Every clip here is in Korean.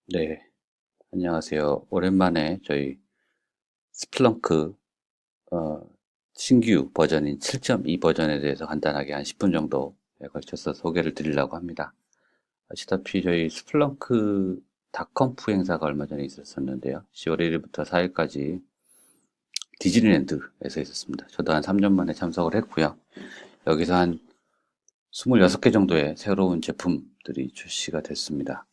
네, 안녕하세요. 오랜만에 저희 스플렁크 어, 신규 버전인 7.2 버전에 대해서 간단하게 한 10분 정도에 걸쳐서 소개를 드리려고 합니다. 아시다시피 저희 스플렁크 닷컴프 행사가 얼마 전에 있었었는데요. 10월 1일부터 4일까지 디즈니랜드에서 있었습니다. 저도 한 3년 만에 참석을 했고요. 여기서 한 26개 정도의 새로운 제품들이 출시가 됐습니다.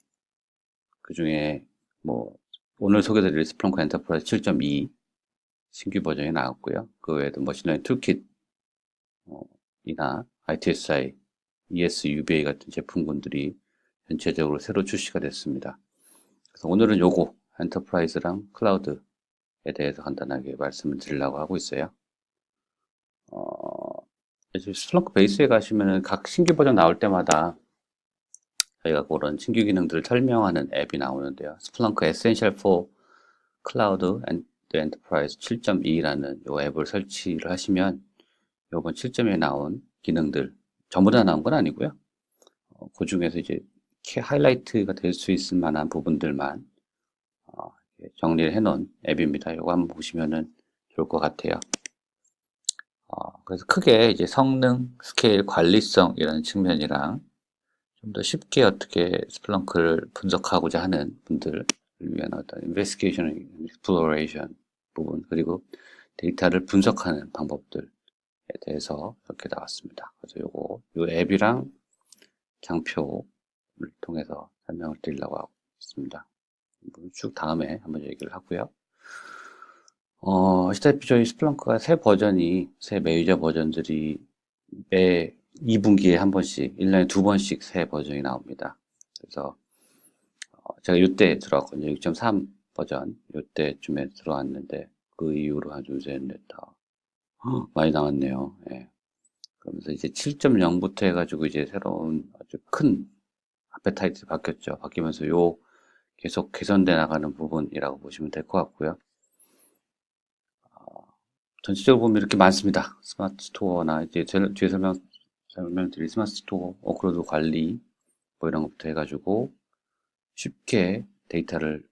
그 중에 뭐 오늘 소개드릴 스플렁크 엔터프라이즈 7.2 신규 버전이 나왔고요. 그 외에도 머신러닝 툴킷 이나 ITSI, ESUBA 같은 제품군들이 전체적으로 새로 출시가 됐습니다. 그래서 오늘은 요거 엔터프라이즈랑 클라우드에 대해서 간단하게 말씀을 드리려고 하고 있어요. 이제 스플렁크 베이스에 가시면은 각 신규 버전 나올 때마다 저희가 그런 신규 기능들을 설명하는 앱이 나오는데요. 스플렁크 에센셜 포 클라우드 앤드 엔터프라이즈 7.2라는 요 앱을 설치를 하시면 요번 7점에 나온 기능들 전부 다 나온 건 아니고요. 그 중에서 이제 하이라이트가 될 수 있을 만한 부분들만 정리를 해놓은 앱입니다. 이거 한번 보시면은 좋을 것 같아요. 그래서 크게 이제 성능, 스케일, 관리성 이런 측면이랑 좀 더 쉽게 어떻게 스플렁크를 분석하고자 하는 분들을 위한 어떤 인베스티게이션, 익스플로레이션 부분 그리고 데이터를 분석하는 방법들 대해서 이렇게 나왔습니다. 그래서 요 앱이랑 장표를 통해서 설명을 드리려고 하고 있습니다. 쭉 다음에 한번 얘기를 하고요. 아시다시피 저희 스플렁크가 새 메이저 버전들이 매 2분기에 한 번씩, 1년에 두 번씩 새 버전이 나옵니다. 그래서 제가 이때 들어왔거든요. 6.3 버전, 이때쯤에 들어왔는데 그 이후로 한 둘, 셋, 넷, 다 많이 나왔네요. 예. 그러면서 이제 7.0부터 해가지고 이제 새로운 아주 큰 아페타이트 바뀌었죠. 바뀌면서 계속 개선돼 나가는 부분이라고 보시면 될 것 같고요. 전체적으로 보면 이렇게 많습니다. 스마트 스토어나 이제 뒤에 설명드릴 스마트 스토어, 워크로드 관리, 뭐 이런 것부터 해가지고 쉽게 데이터를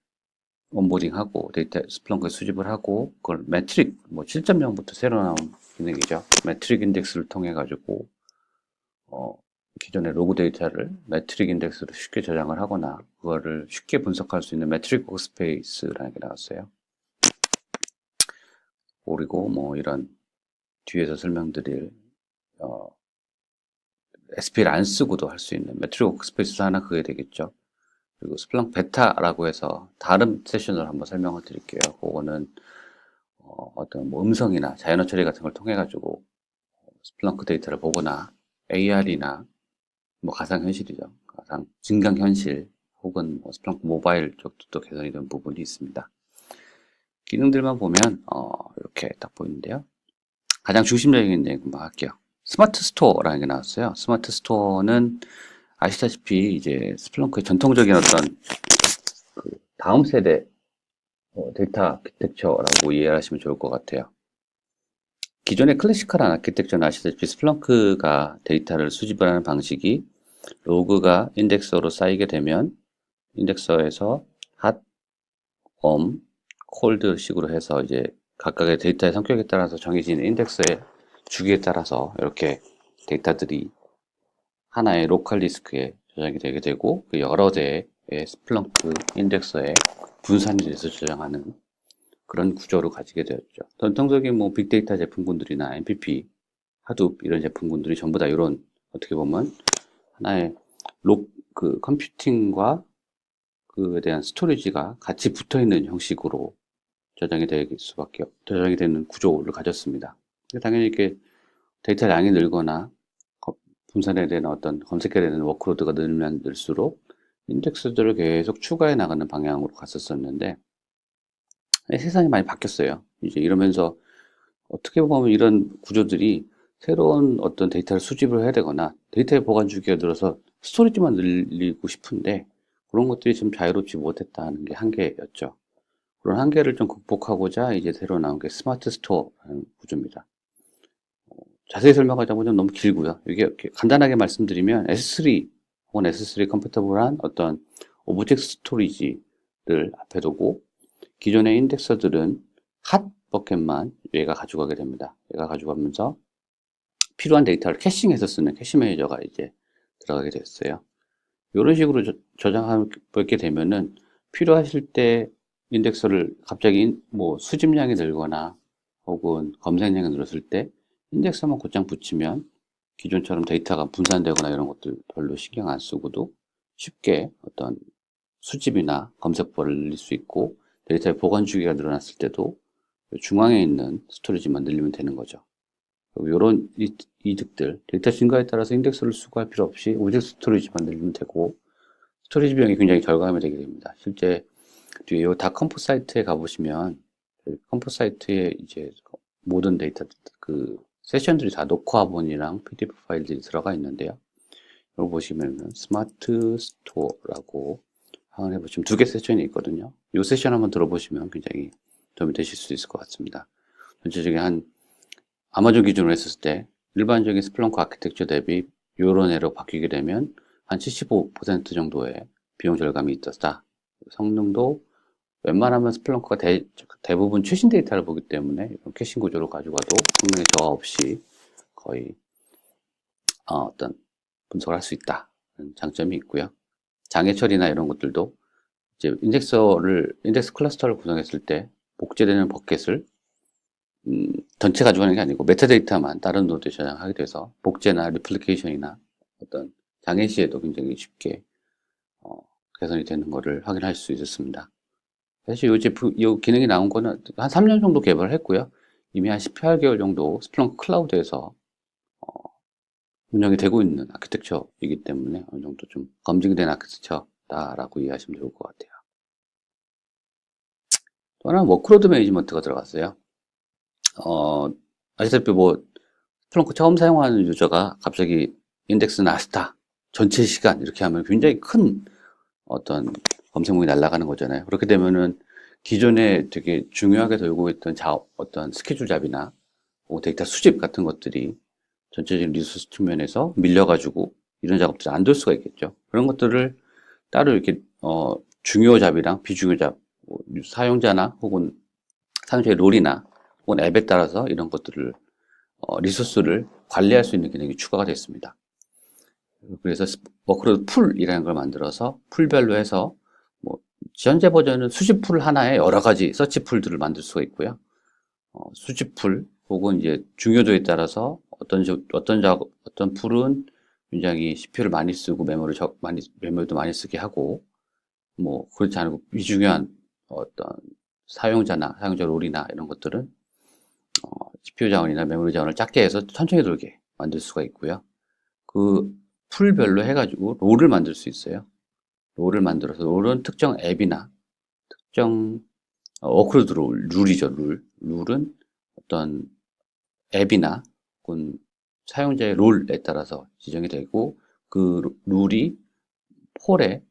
온보딩하고 스플렁크에 수집을 하고 그걸 매트릭, 뭐 7.0부터 새로 나온 기능이죠. 매트릭 인덱스를 통해 가지고 기존의 로그 데이터를 매트릭 인덱스로 쉽게 저장을 하거나 그거를 쉽게 분석할 수 있는 매트릭 워크스페이스라는 게 나왔어요. 그리고 뭐 이런 뒤에서 설명드릴 SPL 안 쓰고도 할 수 있는 매트릭 워크스페이스 하나 그게 되겠죠. 그리고 스플렁크 베타라고 해서 다른 세션을 한번 설명을 드릴게요. 그거는 어떤 뭐 음성이나 자연어 처리 같은 걸 통해 가지고 스플렁크 데이터를 보거나 AR이나 뭐 가상현실이죠. 가상 증강현실 혹은 뭐 스플렁크 모바일 쪽도 또 개선이 된 부분이 있습니다. 기능들만 보면 이렇게 딱 보이는데요. 가장 중심적인 얘기만 할게요. 스마트 스토어라는 게 나왔어요. 스마트 스토어는 아시다시피 이제 스플렁크의 전통적인 어떤 다음 세대 데이터 아키텍처라고 이해를 하시면 좋을 것 같아요. 기존의 클래시컬한 아키텍처는 아시다시피 스플렁크가 데이터를 수집을 하는 방식이 로그가 인덱서로 쌓이게 되면 인덱서에서 핫, 콜드 식으로 해서 이제 각각의 데이터의 성격에 따라서 정해지는 인덱스의 주기에 따라서 이렇게 데이터들이 하나의 로컬 디스크에 저장이 되게 되고 그 여러 대의 스플렁크 인덱서에 분산이 돼서 저장하는 그런 구조를 가지게 되었죠. 전통적인 뭐 빅데이터 제품군들이나 MPP, 하둡 이런 제품군들이 전부 다 이런 어떻게 보면 하나의 그 컴퓨팅과 그에 대한 스토리지가 같이 붙어 있는 형식으로 저장이 되는 구조를 가졌습니다. 당연히 이렇게 데이터 양이 늘거나 분산에 대한 어떤 검색해야 되는 워크로드가 늘면 늘수록 인덱스들을 계속 추가해 나가는 방향으로 갔었었는데 세상이 많이 바뀌었어요. 이제 이러면서 어떻게 보면 이런 구조들이 새로운 어떤 데이터를 수집을 해야 되거나 데이터의 보관 주기가 늘어서 스토리지만 늘리고 싶은데 그런 것들이 좀 자유롭지 못했다는 게 한계였죠. 그런 한계를 좀 극복하고자 이제 새로 나온 게 스마트 스토어라는 구조입니다. 자세히 설명하자면 너무 길고요. 이게 이렇게 간단하게 말씀드리면 S3 혹은 S3 컴패터블한 어떤 오브젝트 스토리지 앞에 두고 기존의 인덱서들은 핫 버켓만 얘가 가져가게 됩니다. 얘가 가져가면서 필요한 데이터를 캐싱해서 쓰는 캐시 매니저가 이제 들어가게 됐어요. 이런 식으로 저장하게 되면은 필요하실 때 인덱서를 갑자기 뭐 수집량이 늘거나 혹은 검색량이 늘었을 때 인덱서만 곧장 붙이면 기존처럼 데이터가 분산되거나 이런 것들 별로 신경 안 쓰고도 쉽게 어떤 수집이나 검색법을 늘릴 수 있고 데이터의 보관 주기가 늘어났을 때도 중앙에 있는 스토리지만 늘리면 되는 거죠. 이런 이득들, 데이터 증가에 따라서 인덱스를 수거할 필요 없이 오직 스토리지만 늘리면 되고 스토리지 비용이 굉장히 절감이 되게 됩니다. 실제 뒤에 이 닷컴포 사이트에 가보시면 컴포 사이트에 이제 모든 데이터 그 세션들이 다 녹화본이랑 PDF 파일들이 들어가 있는데요. 이거 보시면은 스마트 스토어라고 확인해 보시면 두 개 세션이 있거든요. 이 세션 한번 들어보시면 굉장히 도움이 되실 수 있을 것 같습니다. 전체적인 한 아마존 기준으로 했을 때 일반적인 스플렁크 아키텍처 대비 이런 애로 바뀌게 되면 한 75% 정도의 비용 절감이 있었다. 성능도 웬만하면 스플렁크가 대부분 최신 데이터를 보기 때문에 이런 캐싱 구조로 가져가도 성능에 저하 없이 거의 어떤 분석을 할 수 있다. 장점이 있고요. 장애 처리나 이런 것들도 이제 인덱스 클러스터를 구성했을 때 복제되는 버켓을 전체 가져가는 게 아니고 메타데이터만 다른 노드에 저장하게 돼서 복제나 리플리케이션이나 어떤 장애 시에도 굉장히 쉽게 개선이 되는 것을 확인할 수 있었습니다. 사실 이 기능이 나온 거는 한 3년 정도 개발을 했고요. 이미 한 18개월 정도 스플렁크 클라우드에서 운영이 되고 있는 아키텍처이기 때문에 어느 정도 좀 검증된 아키텍처다라고 이해하시면 좋을 것 같아요. 또 하나는 워크로드 매니지먼트가 들어갔어요. 아시다시피 뭐 스플렁크 처음 사용하는 유저가 갑자기 인덱스 나스타 전체 시간 이렇게 하면 굉장히 큰 어떤 검색문이 날아가는 거잖아요. 그렇게 되면은 기존에 되게 중요하게 돌고 있던 어떤 스케줄 잡이나 데이터 수집 같은 것들이 전체적인 리소스 측면에서 밀려가지고 이런 작업들이 안 될 수가 있겠죠. 그런 것들을 따로 이렇게 중요 잡이랑 비중요 잡, 사용자나 혹은 사용자의 롤이나 혹은 앱에 따라서 이런 것들을 리소스를 관리할 수 있는 기능이 추가가 됐습니다. 그래서 워크로드 풀이라는 걸 만들어서 풀별로 해서 뭐 현재 버전은 수집 풀 하나에 여러 가지 서치 풀들을 만들 수가 있고요. 수집 풀 혹은 이제 중요도에 따라서 어떤 풀은 굉장히 CPU를 많이 쓰고 메모리도 많이 쓰게 하고 뭐 그렇지 않고 비중요한 어떤 사용자 롤이나 이런 것들은 CPU 자원이나 메모리 자원을 작게 해서 천천히 돌게 만들 수가 있고요. 그 풀별로 해가지고 롤을 만들 수 있어요. 롤을 만들어서 롤은 특정 앱이나 특정 워크로드 룰이죠. 룰은 어떤 앱이나 혹은 사용자의 롤에 따라서 지정이 되고 그 룰이 풀에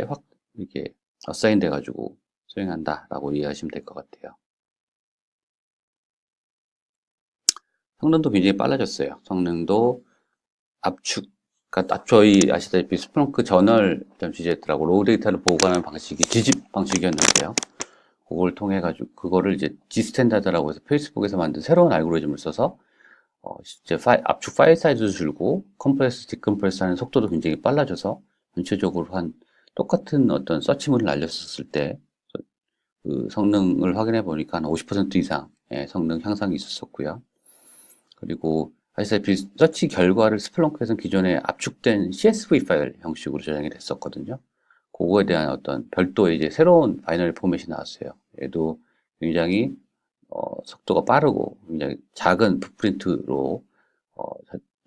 확 이렇게 어사인 돼 가지고 수행한다라고 이해하시면 될 것 같아요. 성능도 굉장히 빨라졌어요. 성능도 그러니까 저희 아시다시피 스플렁크 저널.gz라고 로우 데이터를 보관하는 방식이 지집 방식이었는데요. 그걸 통해 가지고 그거를 이제 G스탠다드라고 해서 페이스북에서 만든 새로운 알고리즘을 써서 이제 압축 파일 사이즈도 줄고 컴프레스, 디컴프레스 하는 속도도 굉장히 빨라져서 전체적으로 한 똑같은 어떤 서치문을 날렸었을 때 그 성능을 확인해 보니까 한 50% 이상의 성능 향상이 있었었고요. 그리고 아시다시피 서치 결과를 스플렁크에서는 기존에 압축된 CSV 파일 형식으로 저장이 됐었거든요. 그거에 대한 어떤 별도의 이제 새로운 바이너리 포맷이 나왔어요. 얘도 굉장히 속도가 빠르고 굉장히 작은 풋프린트로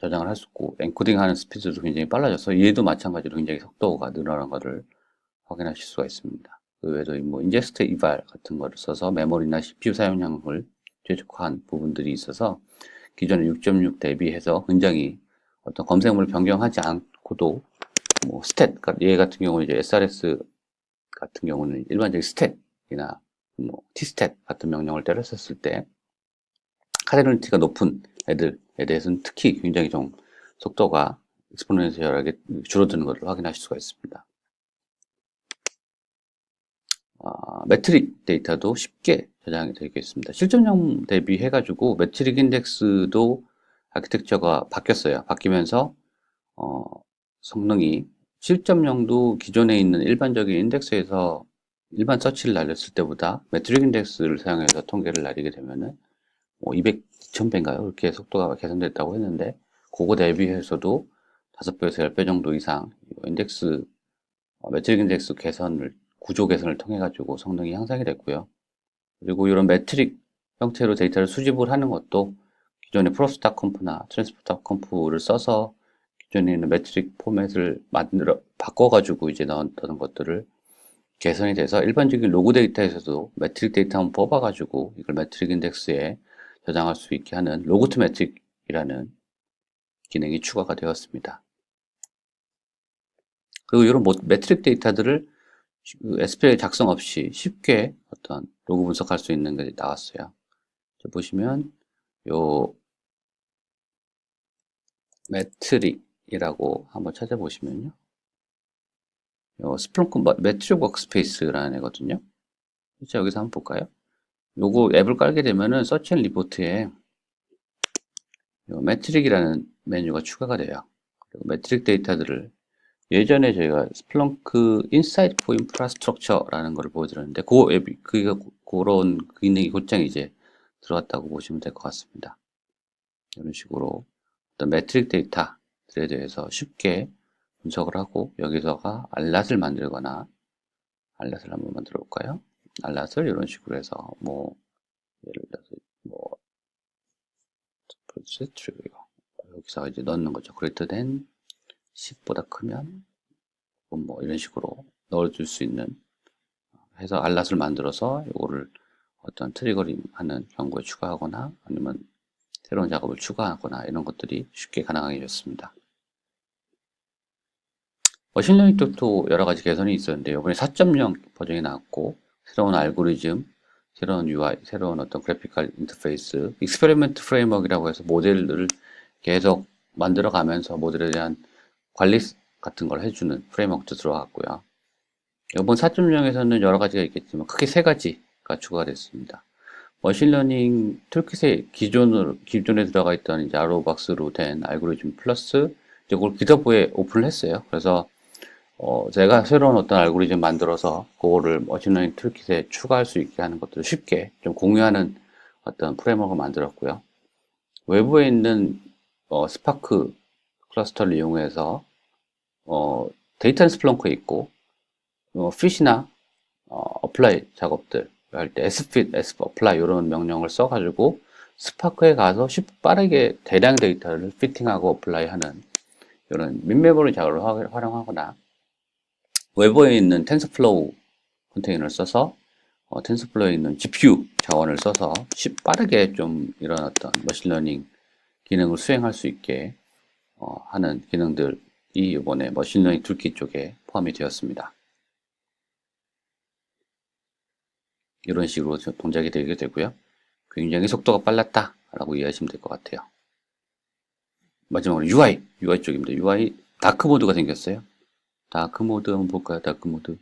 저장을 할 수 있고 엔코딩하는 스피드도 굉장히 빨라져서 얘도 마찬가지로 굉장히 속도가 늘어난 것을 확인하실 수가 있습니다. 그 외에도 뭐 인젝스트 이발 같은 거를 써서 메모리나 CPU 사용량을 최적화한 부분들이 있어서 기존의 6.6 대비해서 굉장히 어떤 검색물을 변경하지 않고도 뭐 스탯, 얘 같은 경우는 이제 SRS 같은 경우는 일반적인 스탯이나 뭐 tstat 같은 명령을 때렸었을 때 카데널리티가 높은 애들에 대해서는 특히 굉장히 좀 속도가 익스포넨셜하게 줄어드는 것을 확인하실 수가 있습니다. 매트릭 데이터도 쉽게 저장이 되겠습니다. 실전용 대비해가지고 매트릭 인덱스도 아키텍처가 바뀌었어요. 바뀌면서 성능이 실점용도 기존에 있는 일반적인 인덱스에서 일반 서치를 날렸을 때보다 매트릭 인덱스를 사용해서 통계를 날리게 되면은 200, 2000배인가요? 그렇게 속도가 개선됐다고 했는데 그거 대비해서도 5배에서 10배 정도 이상 인덱스 매트릭 인덱스 개선을 구조 개선을 통해 가지고 성능이 향상이 됐고요. 그리고 이런 매트릭 형태로 데이터를 수집을 하는 것도 기존의 프로스타컴프나 트랜스포타컴프를 써서 기존에 있는 매트릭 포맷을 바꿔가지고 이제 넣었던 것들을 개선이 돼서 일반적인 로그 데이터에서도 매트릭 데이터 한번 뽑아가지고 이걸 매트릭 인덱스에 저장할 수 있게 하는 로그 투 매트릭이라는 기능이 추가가 되었습니다. 그리고 이런 매트릭 데이터들을 SPL 작성 없이 쉽게 어떤 로그 분석할 수 있는 게 나왔어요. 보시면 요 매트릭이라고 한번 찾아보시면요. 요 스플렁크 매트릭 워크스페이스라는 애거든요. 자, 여기서 한번 볼까요? 요거 앱을 깔게 되면은 서치 앤 리포트에 요 매트릭이라는 메뉴가 추가가 돼요. 그리고 매트릭 데이터들을 예전에 저희가 스플렁크 인사이트 포 인프라스트럭처라는 걸 보여드렸는데 그 앱이 그런 기능이 곧장 이제 들어갔다고 보시면 될 것 같습니다. 이런 식으로 어떤 매트릭 데이터들에 대해서 쉽게 분석을 하고 여기서가 알랏을 만들거나 알랏을 한번 만들어 볼까요? 알랏을 이런 식으로 해서 예를 들어서 트리거 여기서 이제 넣는 거죠. greater than 10보다 크면 이런 식으로 넣어줄 수 있는 해서 알랏을 만들어서 이거를 어떤 트리거링 하는 경고에 추가하거나 아니면 새로운 작업을 추가하거나 이런 것들이 쉽게 가능해졌습니다. 머신러닝 쪽도 여러 가지 개선이 있었는데 이번에 4.0 버전이 나왔고 새로운 알고리즘, 새로운 UI, 새로운 어떤 그래픽컬 인터페이스, 익스페리먼트 프레임워크라고 해서 모델을 계속 만들어가면서 모델에 대한 관리 같은 걸 해주는 프레임워크도 들어갔고요. 이번 4.0에서는 여러 가지가 있겠지만 크게 세 가지가 추가가 됐습니다. 머신러닝 툴킷에 기존에 들어가 있던 이제 아로우박스로 된 알고리즘 플러스 이제 그걸 기더브에 오픈을 했어요. 그래서 제가 새로운 어떤 알고리즘 만들어서 그거를 머신러닝 툴킷에 추가할 수 있게 하는 것들을 쉽게 좀 공유하는 어떤 프레임워크를 만들었고요. 외부에 있는 스파크 클러스터를 이용해서 데이터는 스플렁크에 있고 핏이나 어플라이 작업들 할 때 sfit, sapply 이런 명령을 써가지고 스파크에 가서 빠르게 대량 데이터를 피팅하고 어플라이하는 이런 민메모리 작업을 활용하거나 외부에 있는 텐서플로우 컨테이너를 써서 텐서플로우에 있는 GPU 자원을 써서 빠르게 좀 이런 어떤 머신러닝 기능을 수행할 수 있게 하는 기능들이 이번에 머신러닝 툴킷 쪽에 포함이 되었습니다. 이런 식으로 동작이 되게 되고요. 굉장히 속도가 빨랐다라고 이해하시면 될 것 같아요. 마지막으로 UI 쪽입니다. UI 다크 모드가 생겼어요. 다크 모드 한번 볼까요? 다크 모드.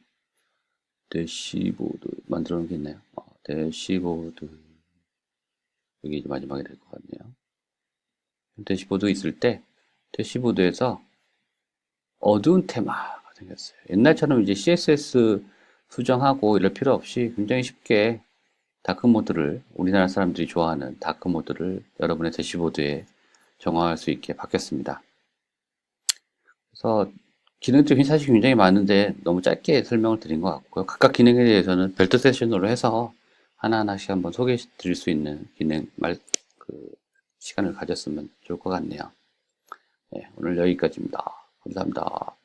대시보드 만들어 놓은 게 있나요? 대시보드 여기 이제 마지막에 될 것 같네요. 대시보드 있을 때 대시보드에서 어두운 테마가 생겼어요. 옛날처럼 이제 CSS 수정하고 이럴 필요 없이 굉장히 쉽게 다크 모드를 우리나라 사람들이 좋아하는 다크 모드를 여러분의 대시보드에 정화할 수 있게 바뀌었습니다. 그래서 기능들이 사실 굉장히 많은데 너무 짧게 설명을 드린 것 같고요. 각각 기능에 대해서는 별도 세션으로 해서 하나하나씩 한번 소개해 드릴 수 있는 시간을 가졌으면 좋을 것 같네요. 네, 오늘 여기까지입니다. 감사합니다.